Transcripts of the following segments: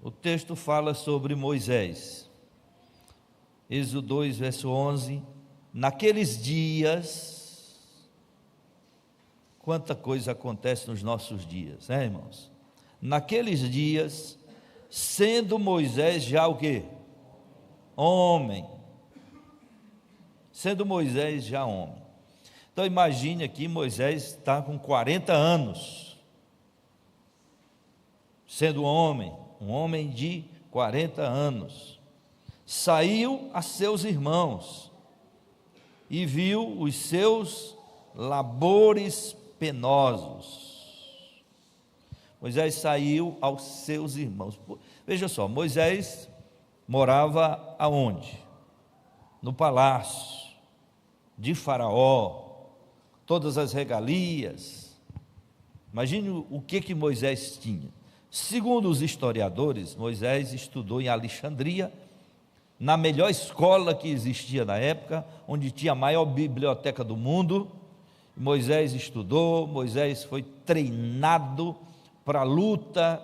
O texto fala sobre Moisés. Êxodo 2, verso 11. Naqueles dias, quanta coisa acontece nos nossos dias, né, irmãos? Naqueles dias, sendo Moisés já o quê? Homem. Sendo Moisés já homem. Então imagine aqui, Moisés está com 40 anos, sendo homem, um homem de 40 anos. Saiu a seus irmãos e viu os seus labores penosos. Moisés saiu aos seus irmãos. Veja só, Moisés morava aonde? No palácio de Faraó, todas as regalias. Imagine o que Moisés tinha. Segundo os historiadores, Moisés estudou em Alexandria, na melhor escola que existia na época, onde tinha a maior biblioteca do mundo. Moisés estudou, Moisés foi treinado para a luta.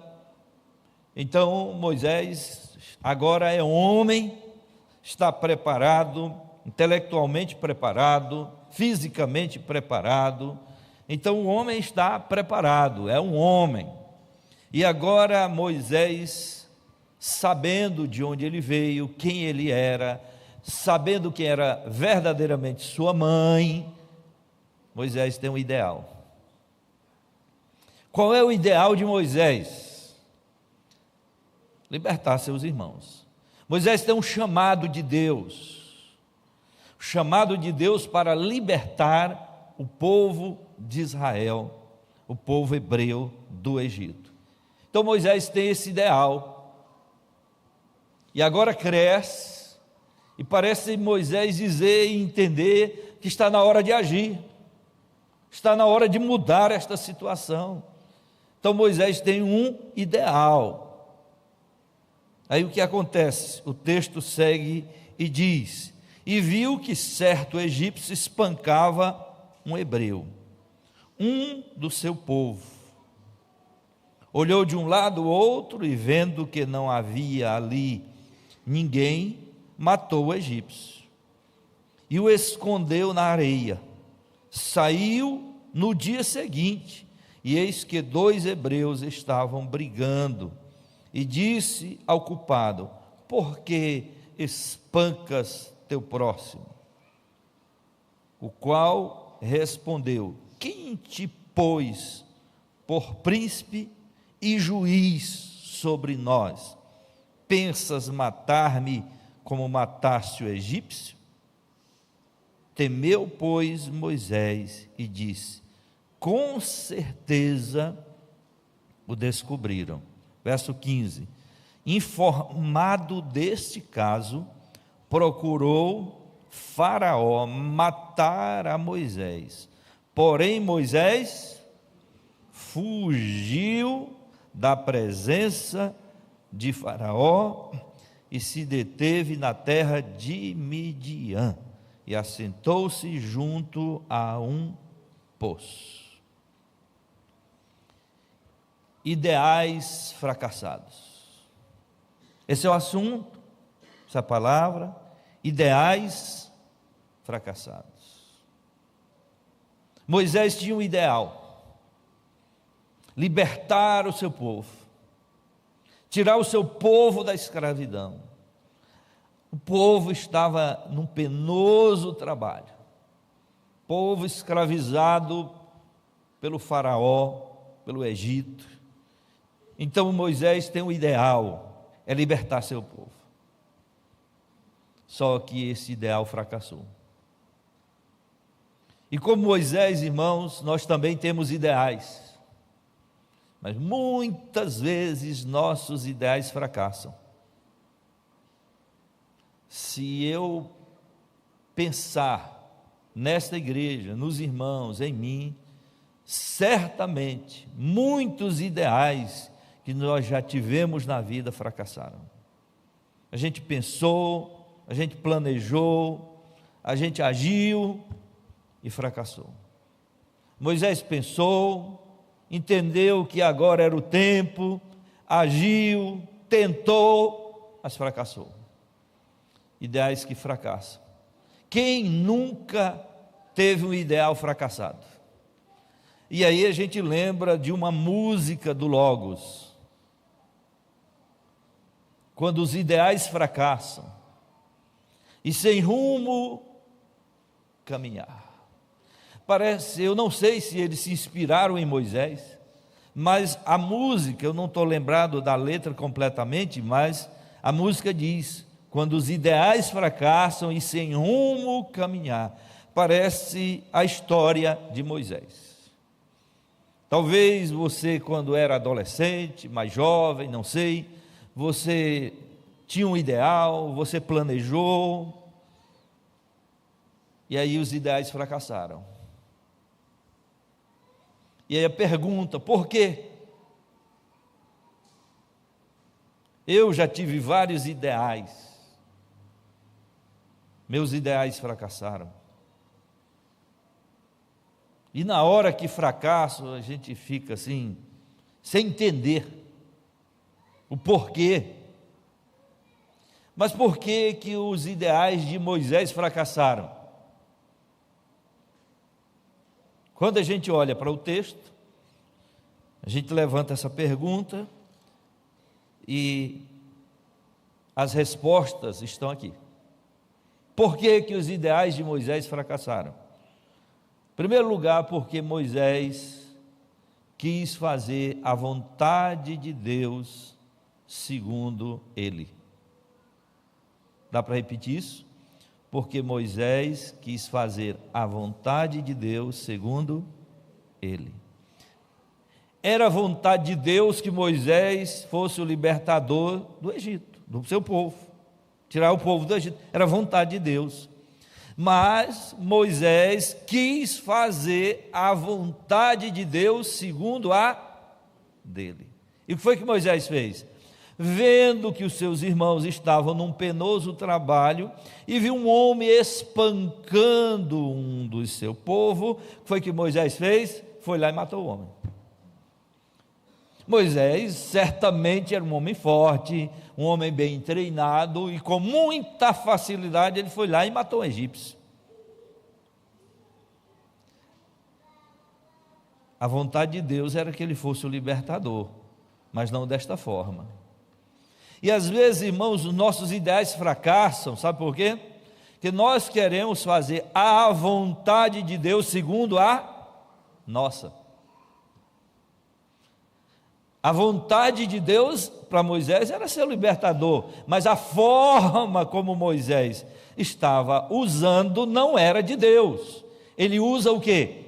Então Moisés agora é homem, está preparado, intelectualmente preparado, fisicamente preparado. Então o homem está preparado, é um homem. E agora Moisés, sabendo de onde ele veio, quem ele era, sabendo quem era verdadeiramente sua mãe, Moisés tem um ideal. Qual é o ideal de Moisés? Libertar seus irmãos. Moisés tem um chamado de Deus, chamado de Deus para libertar o povo de Israel, o povo hebreu do Egito. Então Moisés tem esse ideal, e agora cresce, e parece Moisés dizer e entender que está na hora de agir, está na hora de mudar esta situação. Então Moisés tem um ideal. Aí o que acontece? O texto segue e diz: e viu que certo egípcio espancava um hebreu, um do seu povo. Olhou de um lado ao outro e, vendo que não havia ali ninguém, matou o egípcio e o escondeu na areia. Saiu no dia seguinte, e eis que 2 hebreus estavam brigando, e disse ao culpado: por que espancas teu próximo? O qual respondeu: quem te pôs por príncipe e juiz sobre nós? Pensas matar-me como mataste o egípcio? Temeu, pois, Moisés e disse: com certeza o descobriram. Verso 15: informado deste caso, procurou Faraó matar a Moisés. Porém Moisés fugiu da presença de Faraó e se deteve na terra de Midian e assentou-se junto a um poço. Ideais fracassados. Esse é o assunto, essa palavra, ideais fracassados. Moisés tinha um ideal: libertar o seu povo, tirar o seu povo da escravidão. O povo estava num penoso trabalho, povo escravizado pelo Faraó, pelo Egito. Então Moisés tem um ideal, é libertar seu povo. Só que esse ideal fracassou. E como Moisés, irmãos, nós também temos ideais, mas muitas vezes nossos ideais fracassam. Se eu pensar nesta igreja, nos irmãos, em mim, certamente muitos ideais que nós já tivemos na vida fracassaram. A gente pensou, a gente planejou, a gente agiu e fracassou. Moisés pensou, entendeu que agora era o tempo, agiu, tentou, mas fracassou. Ideais que fracassam. Quem nunca teve um ideal fracassado? E aí a gente lembra de uma música do Logos. Quando os ideais fracassam e sem rumo caminhar. Parece, eu não sei se eles se inspiraram em Moisés, mas a música, eu não estou lembrado da letra completamente, mas a música diz: quando os ideais fracassam e sem rumo caminhar. Parece a história de Moisés. Talvez você, quando era adolescente, mais jovem, não sei, você tinha um ideal, você planejou, e aí os ideais fracassaram. E aí a pergunta: por quê? Eu já tive vários ideais, meus ideais fracassaram. E na hora que fracasso, a gente fica assim, sem entender o porquê. Mas por que que os ideais de Moisés fracassaram? Quando a gente olha para o texto, a gente levanta essa pergunta e as respostas estão aqui. Por que que os ideais de Moisés fracassaram? Em primeiro lugar, porque Moisés quis fazer a vontade de Deus segundo ele. Dá para repetir isso? Porque Moisés quis fazer a vontade de Deus segundo ele. Era a vontade de Deus que Moisés fosse o libertador do Egito, do seu povo, tirar o povo do Egito. Era a vontade de Deus. Mas Moisés quis fazer a vontade de Deus segundo a dele. E o que foi que Moisés fez? Vendo que os seus irmãos estavam num penoso trabalho e viu um homem espancando um do seu povo, o que foi que Moisés fez? Foi lá e matou o homem. Moisés certamente era um homem forte, um homem bem treinado, e com muita facilidade ele foi lá e matou um egípcio. A vontade de Deus era que ele fosse o libertador, mas não desta forma. E às vezes, irmãos, os nossos ideais fracassam, sabe por quê? Porque nós queremos fazer a vontade de Deus segundo a nossa. A vontade de Deus para Moisés era ser o libertador, mas a forma como Moisés estava usando não era de Deus. Ele usa o quê?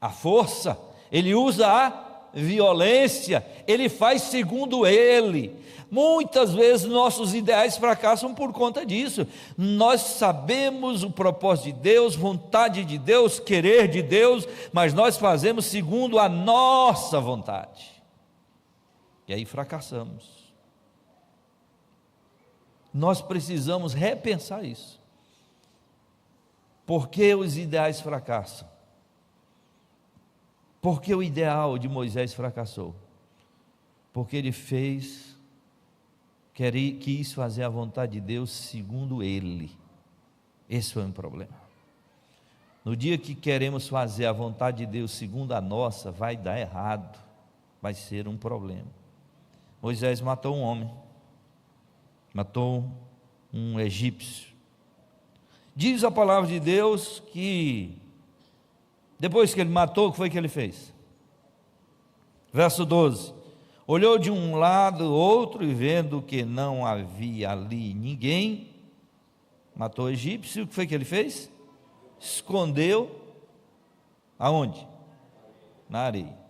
A força, ele usa a violência, ele faz segundo ele. Muitas vezes nossos ideais fracassam por conta disso. Nós sabemos o propósito de Deus, vontade de Deus, querer de Deus, mas nós fazemos segundo a nossa vontade. E aí fracassamos. Nós precisamos repensar isso. Por que os ideais fracassam? Por que o ideal de Moisés fracassou? Porque ele quis fazer a vontade de Deus segundo ele. Esse foi um problema. No dia que queremos fazer a vontade de Deus segundo a nossa, vai dar errado, vai ser um problema. Moisés matou um homem, matou um egípcio. Diz a palavra de Deus que depois que ele matou, o que foi que ele fez? Verso 12: olhou de um lado, outro, e vendo que não havia ali ninguém, matou o egípcio. O que foi que ele fez? Escondeu, aonde? Na areia.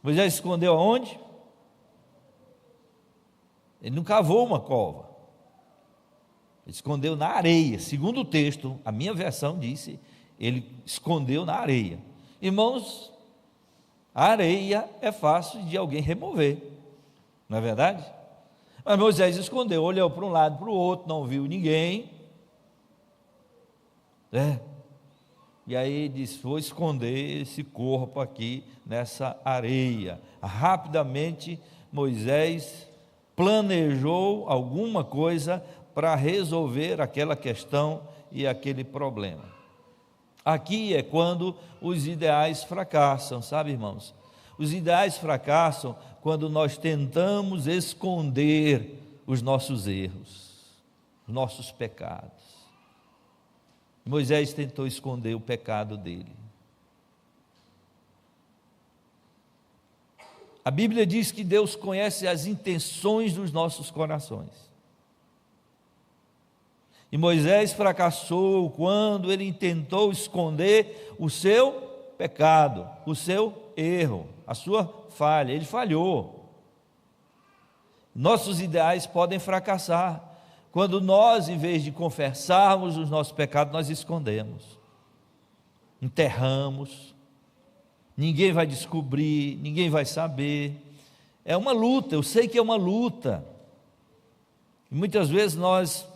Moisés escondeu aonde? Ele não cavou uma cova, ele escondeu na areia. Segundo o texto, a minha versão disse, ele escondeu na areia. Irmãos, a areia é fácil de alguém remover, não é verdade? Mas Moisés escondeu, olhou para um lado, para o outro, não viu ninguém. E aí disse: vou esconder esse corpo aqui nessa areia. Rapidamente Moisés planejou alguma coisa para resolver aquela questão e aquele problema. Aqui é quando os ideais fracassam, sabe, irmãos? Os ideais fracassam quando nós tentamos esconder os nossos erros, os nossos pecados. Moisés tentou esconder o pecado dele. A Bíblia diz que Deus conhece as intenções dos nossos corações. E Moisés fracassou quando ele tentou esconder o seu pecado, o seu erro, a sua falha. Ele falhou. Nossos ideais podem fracassar quando nós, em vez de confessarmos os nossos pecados, nós escondemos, enterramos. Ninguém vai descobrir, ninguém vai saber. É uma luta, eu sei que é uma luta. E muitas vezes nós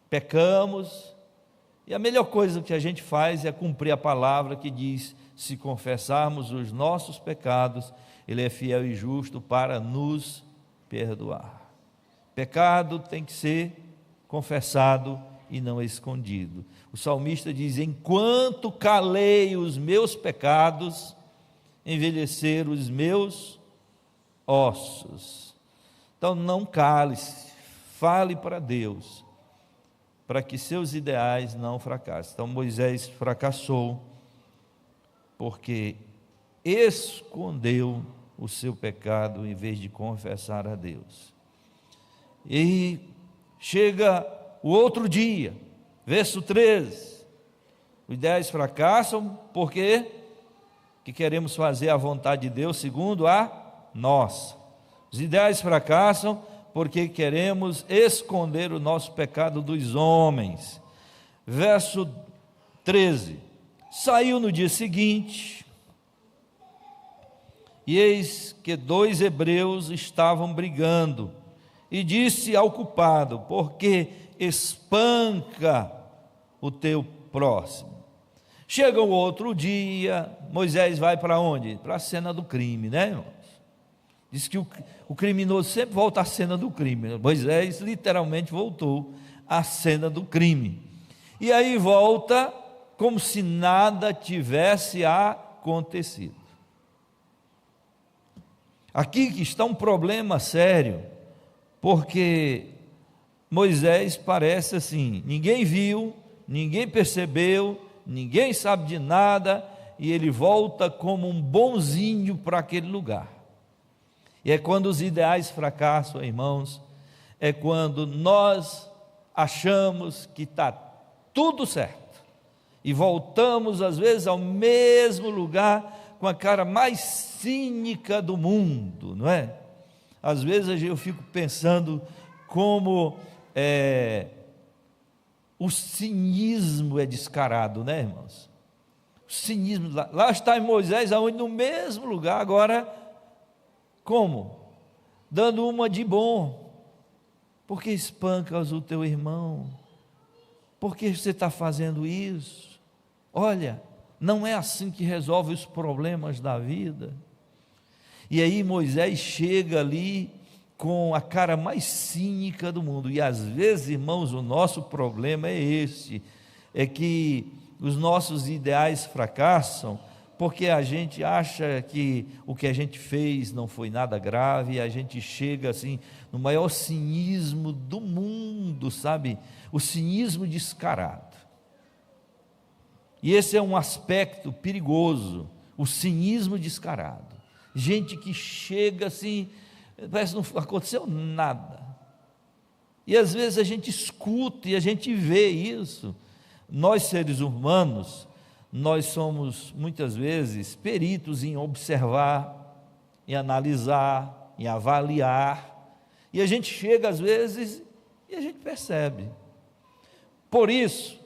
pecamos, e a melhor coisa que a gente faz é cumprir a palavra que diz: se confessarmos os nossos pecados, Ele é fiel e justo para nos perdoar. Pecado tem que ser confessado e não escondido. O salmista diz: enquanto calei os meus pecados, envelheceram os meus ossos. Então não cale-se, fale para Deus, para que seus ideais não fracassem. Então Moisés fracassou porque escondeu o seu pecado em vez de confessar a Deus. E chega o outro dia, verso 13, os ideais fracassam porque queremos fazer a vontade de Deus segundo a nossa. Os ideais fracassam porque queremos esconder o nosso pecado dos homens. Verso 13, saiu no dia seguinte, e eis que 2 hebreus estavam brigando, e disse ao culpado: por que espanca o teu próximo? Chega o outro dia, Moisés vai para onde? Para a cena do crime, né, irmãos? Diz que o criminoso sempre volta à cena do crime. Moisés literalmente voltou à cena do crime. E aí volta como se nada tivesse acontecido. Aqui que está um problema sério, porque Moisés parece assim: ninguém viu, ninguém percebeu, ninguém sabe de nada, e ele volta como um bonzinho para aquele lugar. E é quando os ideais fracassam, irmãos, é quando nós achamos que está tudo certo, e voltamos às vezes ao mesmo lugar com a cara mais cínica do mundo, não é? Às vezes eu fico pensando como o cinismo é descarado, né, irmãos? O cinismo, lá está em Moisés, aonde no mesmo lugar, agora, como? Dando uma de bom. Por que espancas o teu irmão? Por que você está fazendo isso? Olha, não é assim que resolve os problemas da vida. E aí Moisés chega ali com a cara mais cínica do mundo. E às vezes, irmãos, o nosso problema é esse, é que os nossos ideais fracassam porque a gente acha que o que a gente fez não foi nada grave, e a gente chega assim no maior cinismo do mundo, sabe? O cinismo descarado. E esse é um aspecto perigoso, o cinismo descarado. Gente que chega assim, parece que não aconteceu nada. E às vezes a gente escuta e a gente vê isso. Nós, seres humanos, nós somos muitas vezes peritos em observar, em analisar, em avaliar, e a gente chega às vezes e a gente percebe. Por isso,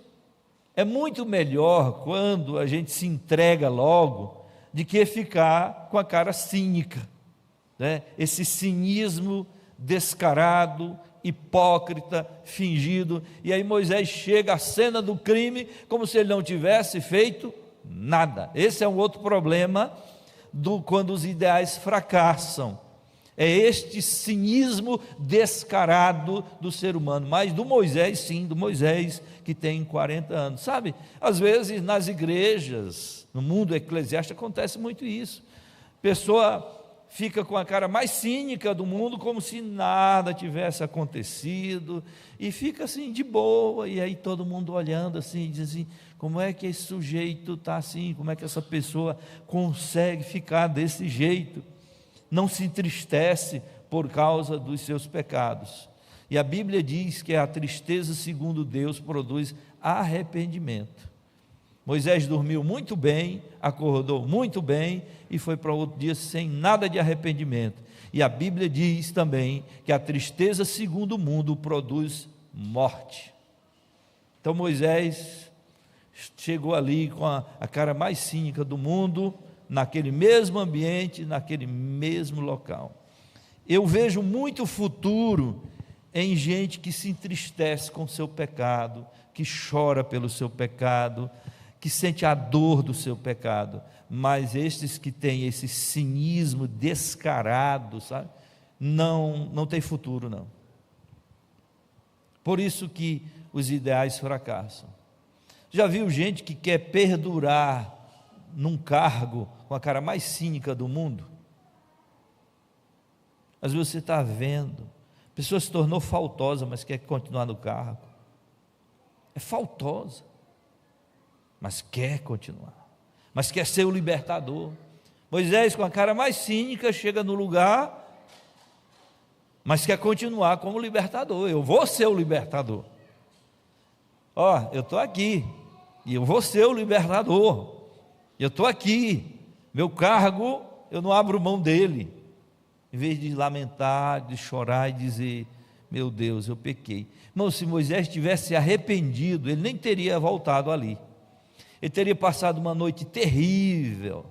é muito melhor quando a gente se entrega logo, de que ficar com a cara cínica, né? Esse cinismo descarado, hipócrita, fingido. E aí Moisés chega à cena do crime como se ele não tivesse feito nada. Esse é um outro problema quando os ideais fracassam. É este cinismo descarado do ser humano, mas do Moisés, sim, do Moisés que tem 40 anos. Sabe, às vezes nas igrejas, no mundo eclesiástico, acontece muito isso. A pessoa fica com a cara mais cínica do mundo, como se nada tivesse acontecido, e fica assim de boa, e aí todo mundo olhando assim, e diz assim, como é que esse sujeito está assim, como é que essa pessoa consegue ficar desse jeito? Não se entristece por causa dos seus pecados. E a Bíblia diz que a tristeza, segundo Deus, produz arrependimento. Moisés dormiu muito bem, acordou muito bem e foi para outro dia sem nada de arrependimento. E a Bíblia diz também que a tristeza, segundo o mundo, produz morte. Então Moisés chegou ali com a cara mais cínica do mundo, naquele mesmo ambiente, naquele mesmo local. Eu vejo muito futuro em gente que se entristece com o seu pecado, que chora pelo seu pecado, que sente a dor do seu pecado, mas estes que têm esse cinismo descarado, sabe, não tem futuro não. Por isso que os ideais fracassam. Já viu gente que quer perdurar num cargo com a cara mais cínica do mundo? Às vezes você está vendo, a pessoa se tornou faltosa, mas quer continuar no cargo. É faltosa, mas quer continuar, mas quer ser o libertador. Moisés, com a cara mais cínica, chega no lugar, mas quer continuar como libertador. Eu vou ser o libertador. Ó, eu estou aqui, e eu vou ser o libertador. Eu estou aqui, meu cargo, eu não abro mão dele. Em vez de lamentar, de chorar e dizer, meu Deus, eu pequei. Irmão, se Moisés tivesse se arrependido, ele nem teria voltado ali. Ele teria passado uma noite terrível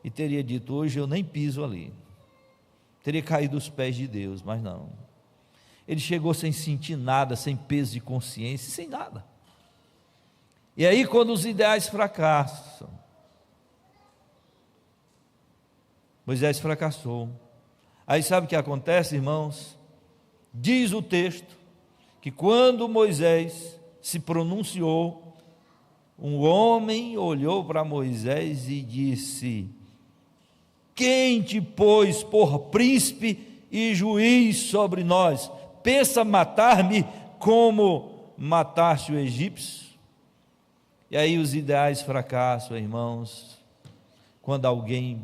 e teria dito, hoje eu nem piso ali. Teria caído aos pés de Deus, mas não. Ele chegou sem sentir nada, sem peso de consciência, sem nada. E aí quando os ideais fracassam, Moisés fracassou. Aí sabe o que acontece, irmãos? Diz o texto que quando Moisés se pronunciou, um homem olhou para Moisés e disse, quem te pôs por príncipe e juiz sobre nós? Pensa matar-me como mataste o egípcio? E aí os ideais fracassam, irmãos, quando alguém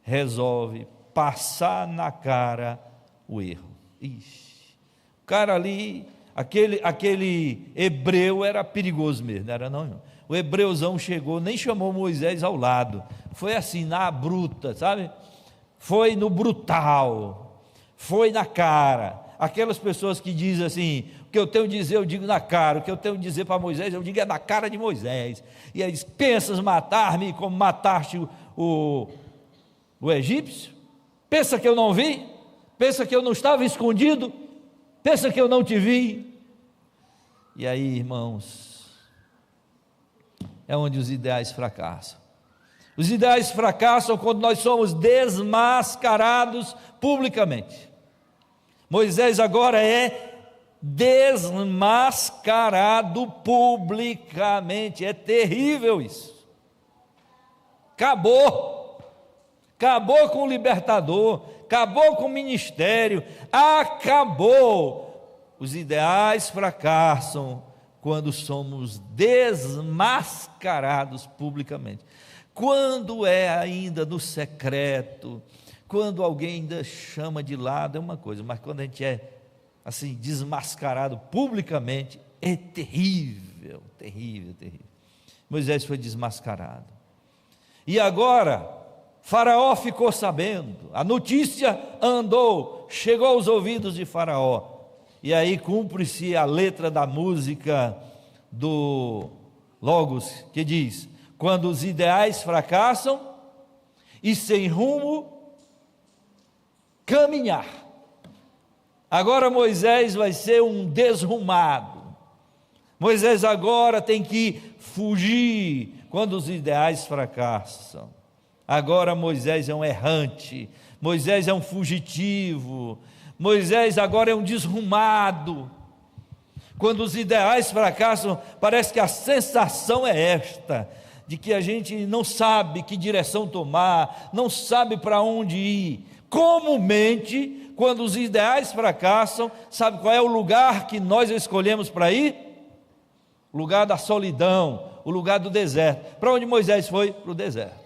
resolve passar na cara o erro. Ixi, o cara ali, aquele hebreu era perigoso mesmo, não era não, irmão? O hebreuzão chegou, nem chamou Moisés ao lado, foi assim, na bruta, sabe? Foi no brutal, foi na cara. Aquelas pessoas que dizem assim, o que eu tenho a dizer eu digo na cara, o que eu tenho a dizer para Moisés eu digo é na cara de Moisés. E aí diz, pensas matar-me como mataste o egípcio? Pensa que eu não vi? Pensa que eu não estava escondido? Pensa que eu não te vi? E aí, irmãos, é onde os ideais fracassam. Os ideais fracassam quando nós somos desmascarados publicamente. Moisés agora é desmascarado publicamente. É terrível isso. Acabou com o libertador, acabou com o ministério, acabou. Os ideais fracassam quando somos desmascarados publicamente. Quando é ainda no secreto, quando alguém ainda chama de lado é uma coisa, mas quando a gente é assim desmascarado publicamente, é terrível, terrível, terrível. Moisés foi desmascarado. E agora Faraó ficou sabendo, a notícia chegou aos ouvidos de Faraó, e aí cumpre-se a letra da música do Logos, que diz, quando os ideais fracassam, e sem rumo, caminhar. Agora Moisés vai ser um desrumado, Moisés agora tem que fugir, quando os ideais fracassam. Agora Moisés é um errante, Moisés é um fugitivo, Moisés agora é um desrumado. Quando os ideais fracassam, parece que a sensação é esta, de que a gente não sabe que direção tomar, não sabe para onde ir. Comumente, quando os ideais fracassam, sabe qual é o lugar que nós escolhemos para ir? O lugar da solidão, o lugar do deserto. Para onde Moisés foi? Para o deserto.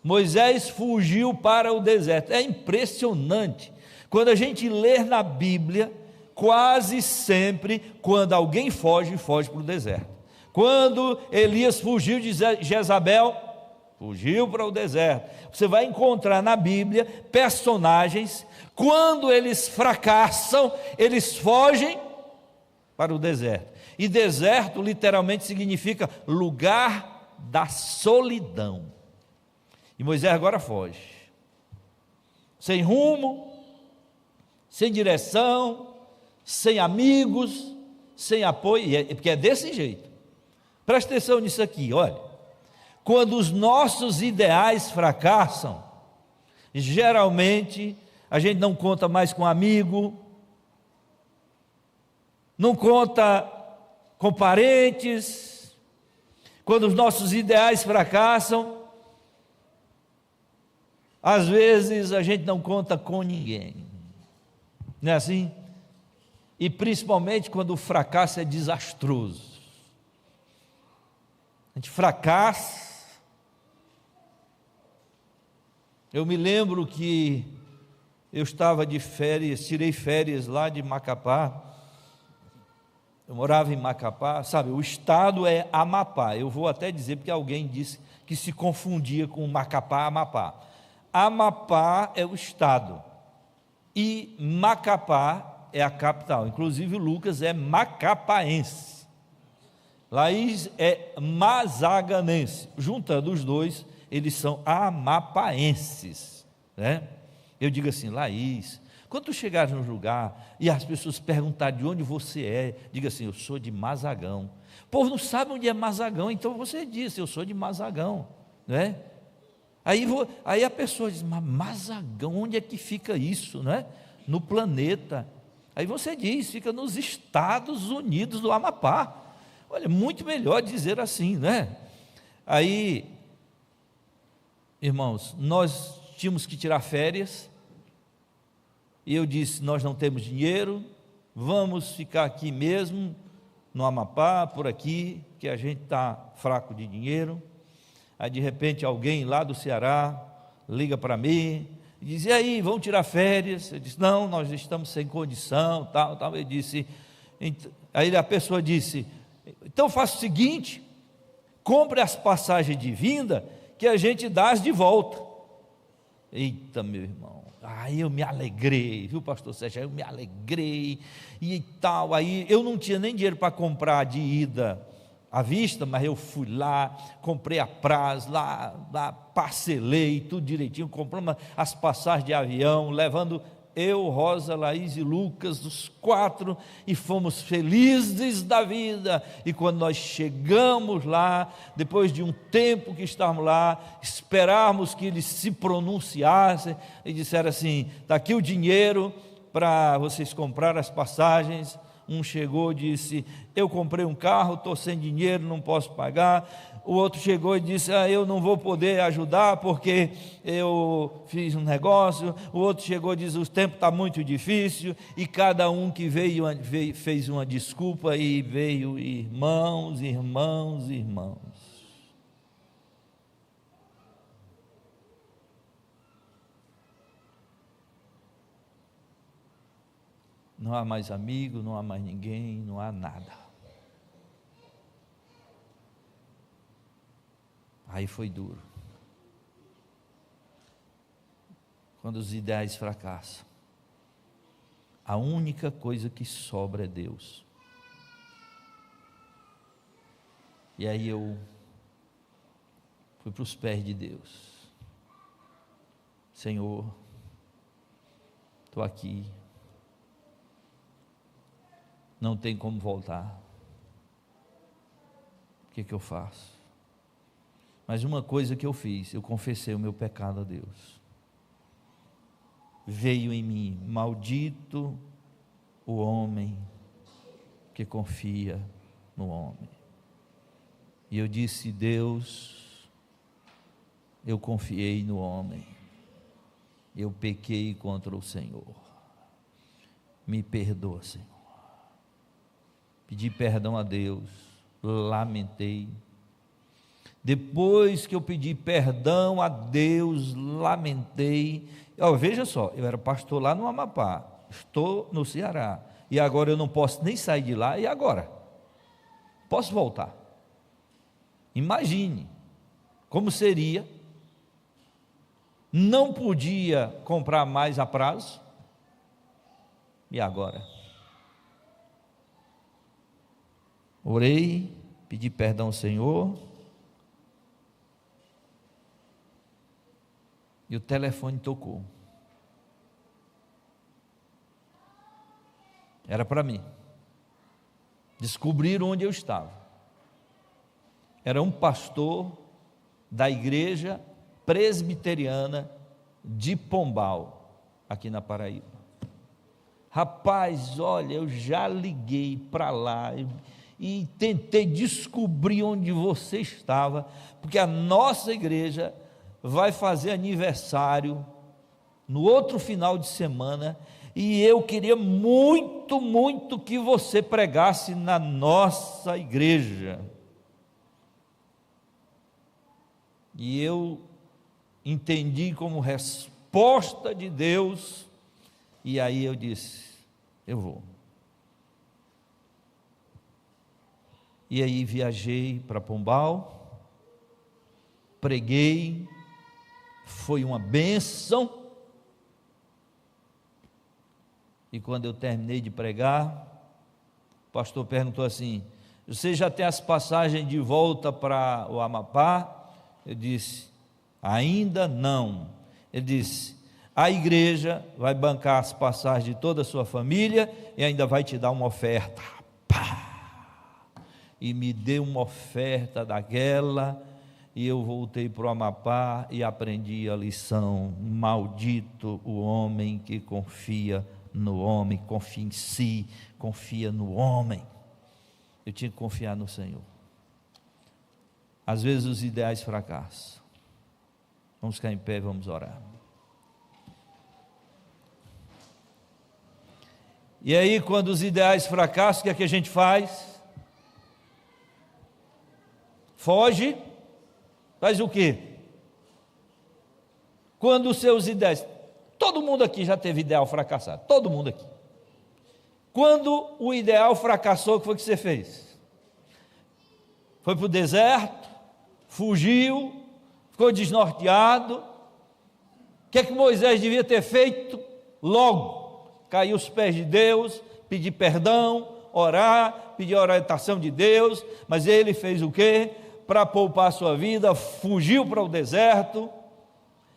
Moisés fugiu para o deserto. É impressionante. Quando a gente lê na Bíblia, quase sempre, quando alguém foge, foge para o deserto. Quando Elias fugiu de Jezabel, fugiu para o deserto. Você vai encontrar na Bíblia personagens, quando eles fracassam, eles fogem para o deserto. E deserto literalmente significa lugar da solidão. E Moisés agora foge, sem rumo, sem direção, sem amigos, sem apoio, porque é desse jeito. Presta atenção nisso aqui, olha. Quando os nossos ideais fracassam, geralmente a gente não conta mais com amigo, não conta com parentes. Quando os nossos ideais fracassam, às vezes a gente não conta com ninguém, não é assim? E principalmente quando o fracasso é desastroso. A gente fracassa. Eu me lembro que eu estava de férias, tirei férias lá de Macapá. Eu morava em Macapá, sabe, o estado é Amapá. Eu vou até dizer porque alguém disse que se confundia com Macapá, Amapá. Amapá é o estado e Macapá é a capital. Inclusive o Lucas é macapaense, Laís é mazaganense. Juntando os dois, eles são amapaenses, né? Eu digo assim, Laís, quando tu chegares no lugar e as pessoas perguntarem de onde você é, diga assim, eu sou de Mazagão. O povo não sabe onde é Mazagão, então você diz, eu sou de Mazagão, né? Aí a pessoa diz, mas Mazagão, onde é que fica isso, né? No planeta. Aí você diz, fica nos Estados Unidos do Amapá. Olha, muito melhor dizer assim, né? Aí, irmãos, nós tínhamos que tirar férias, e eu disse, nós não temos dinheiro, vamos ficar aqui mesmo, no Amapá, por aqui, que a gente está fraco de dinheiro. Aí de repente alguém lá do Ceará liga para mim e diz, e aí, vão tirar férias? Eu disse, não, nós estamos sem condição, tal. Eu disse, aí a pessoa disse, então faça o seguinte, compre as passagens de vinda, que a gente dá as de volta. Eita, meu irmão, aí eu me alegrei, viu, pastor Sérgio, aí eu me alegrei, e tal, aí eu não tinha nem dinheiro para comprar de ida à vista, mas eu fui lá, comprei a prazo, lá parcelei tudo direitinho, compramos as passagens de avião, levando eu, Rosa, Laís e Lucas, os 4, e fomos felizes da vida. E quando nós chegamos lá, depois de um tempo que estávamos lá, esperávamos que eles se pronunciassem e disseram assim, está aqui o dinheiro para vocês comprar as passagens. Um chegou e disse, eu comprei um carro, estou sem dinheiro, não posso pagar. O outro chegou e disse, eu não vou poder ajudar porque eu fiz um negócio. O outro chegou e disse, o tempo está muito difícil. E cada um que veio fez uma desculpa e veio irmãos. Não há mais amigo, não há mais ninguém, não há nada. Aí foi duro. Quando os ideais fracassam, a única coisa que sobra é Deus. E aí eu fui para os pés de Deus. Senhor, estou aqui. Não tem como voltar. O que eu faço? Mas uma coisa que eu fiz, eu confessei o meu pecado a Deus. Veio em mim: maldito o homem que confia no homem. E eu disse: Deus, eu confiei no homem, eu pequei contra o Senhor, me perdoa, Senhor. Pedi perdão a Deus, lamentei. Depois que eu pedi perdão a Deus, lamentei. Veja só, eu era pastor lá no Amapá, estou no Ceará, e agora eu não posso nem sair de lá. E agora? Posso voltar? Imagine como seria. Não podia comprar mais a prazo. E agora? Orei, pedi perdão ao Senhor, e o telefone tocou. Era para mim. Descobriram onde eu estava. Era um pastor da igreja presbiteriana de Pombal, aqui na Paraíba. Rapaz, olha, eu já liguei para lá e tentei descobrir onde você estava, porque a nossa igreja vai fazer aniversário no outro final de semana, e eu queria muito, muito que você pregasse na nossa igreja. E eu entendi como resposta de Deus, e aí eu disse: eu vou. E aí viajei para Pombal, preguei, foi uma bênção. E quando eu terminei de pregar, o pastor perguntou assim: você já tem as passagens de volta para o Amapá? Eu disse: ainda não. Ele disse: a igreja vai bancar as passagens de toda a sua família e ainda vai te dar uma oferta. Pá! E me deu uma oferta daquela, e eu voltei para o Amapá e aprendi a lição: maldito o homem que confia no homem, confia em si, confia no homem. Eu tinha que confiar no Senhor. Às vezes os ideais fracassam. Vamos ficar em pé e vamos orar. E aí, quando os ideais fracassam, o que é que a gente faz? Foge. Faz o quê? Quando os seus ideais... Todo mundo aqui já teve ideal fracassado. Todo mundo aqui. Quando o ideal fracassou, o que foi que você fez? Foi para o deserto, fugiu, ficou desnorteado. O que é que Moisés devia ter feito? Logo, cair aos pés de Deus, pedir perdão, orar, pedir a orientação de Deus. Mas ele fez o quê? Para poupar a sua vida, fugiu para o deserto.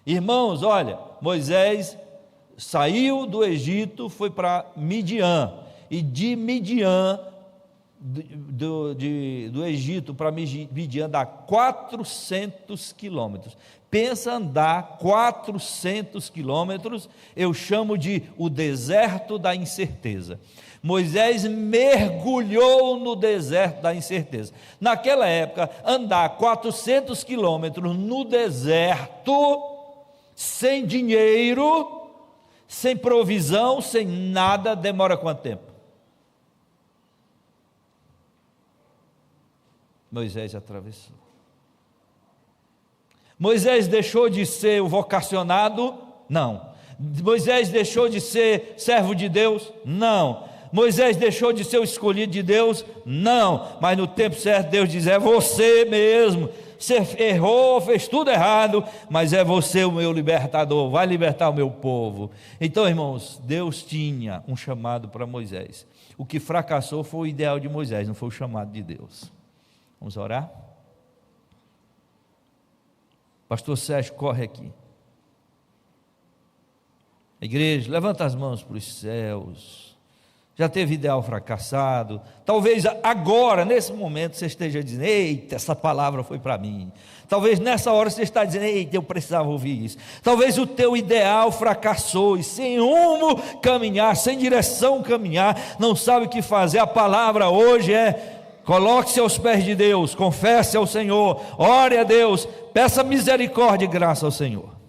Irmãos, olha, Moisés saiu do Egito, foi para Midian, e de Midian, do Egito para Midian dá 400 quilômetros. Pensa andar 400 quilômetros, eu chamo de o deserto da incerteza. Moisés mergulhou no deserto da incerteza. Naquela época, andar 400 quilômetros no deserto, sem dinheiro, sem provisão, sem nada, demora quanto tempo? Moisés atravessou. Moisés deixou de ser o vocacionado? Não. Moisés deixou de ser servo de Deus? Não. Moisés deixou de ser o escolhido de Deus? Não. Mas no tempo certo Deus diz: é você mesmo. Você errou, fez tudo errado, mas é você o meu libertador, vai libertar o meu povo. Então, irmãos, Deus tinha um chamado para Moisés. O que fracassou foi o ideal de Moisés, não foi o chamado de Deus. Vamos orar? Pastor Sérgio, corre aqui. A igreja, levanta as mãos para os céus. Já teve ideal fracassado? Talvez agora, nesse momento, você esteja dizendo: eita, essa palavra foi para mim. Talvez nessa hora você está dizendo: eita, eu precisava ouvir isso. Talvez o teu ideal fracassou e sem rumo caminhar, sem direção caminhar, não sabe o que fazer. A palavra hoje é: coloque-se aos pés de Deus, confesse ao Senhor, ore a Deus, peça misericórdia e graça ao Senhor.